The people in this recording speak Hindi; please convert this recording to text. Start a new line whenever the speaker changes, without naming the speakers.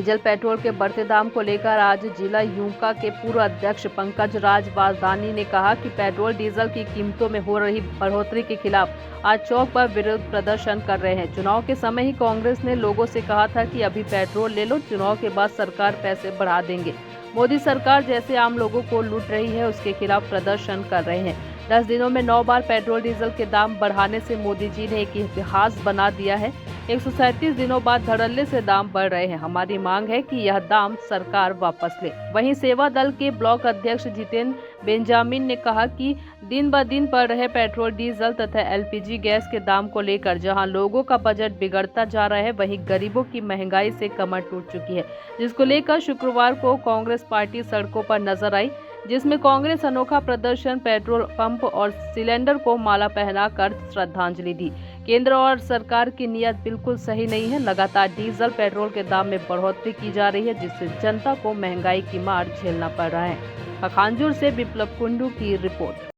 डीजल पेट्रोल के बढ़ते दाम को लेकर आज जिला यूंका के पूर्व अध्यक्ष पंकज राज बाजदानी ने कहा कि पेट्रोल डीजल की कीमतों में हो रही बढ़ोतरी के खिलाफ आज चौक पर विरोध प्रदर्शन कर रहे हैं। चुनाव के समय ही कांग्रेस ने लोगों से कहा था कि अभी पेट्रोल ले लो, चुनाव के बाद सरकार पैसे बढ़ा देंगे। मोदी सरकार जैसे आम लोगों को लूट रही है, उसके खिलाफ प्रदर्शन कर रहे हैं। 10 दिनों में 9 बार पेट्रोल डीजल के दाम बढ़ाने से मोदी जी ने एक इतिहास बना दिया है। 137 दिनों बाद धड़ल्ले से दाम बढ़ रहे हैं। हमारी मांग है कि यह दाम सरकार वापस ले। वहीं सेवा दल के ब्लॉक अध्यक्ष जितेंद्र बेंजामिन ने कहा कि दिन ब दिन बढ़ रहे पेट्रोल डीजल तथा एलपीजी गैस के दाम को लेकर जहां लोगों का बजट बिगड़ता जा रहा है, वहीं गरीबों की महंगाई से कमर टूट चुकी है, जिसको लेकर शुक्रवार को कांग्रेस पार्टी सड़कों पर नजर आई, जिसमें कांग्रेस अनोखा प्रदर्शन, पेट्रोल पंप और सिलेंडर को माला पहनाकर श्रद्धांजलि दी। केंद्र और सरकार की नीयत बिल्कुल सही नहीं है। लगातार डीजल पेट्रोल के दाम में बढ़ोतरी की जा रही है, जिससे जनता को महंगाई की मार झेलना पड़ रहा है। पखांजूर से विप्लव कुंडू की रिपोर्ट।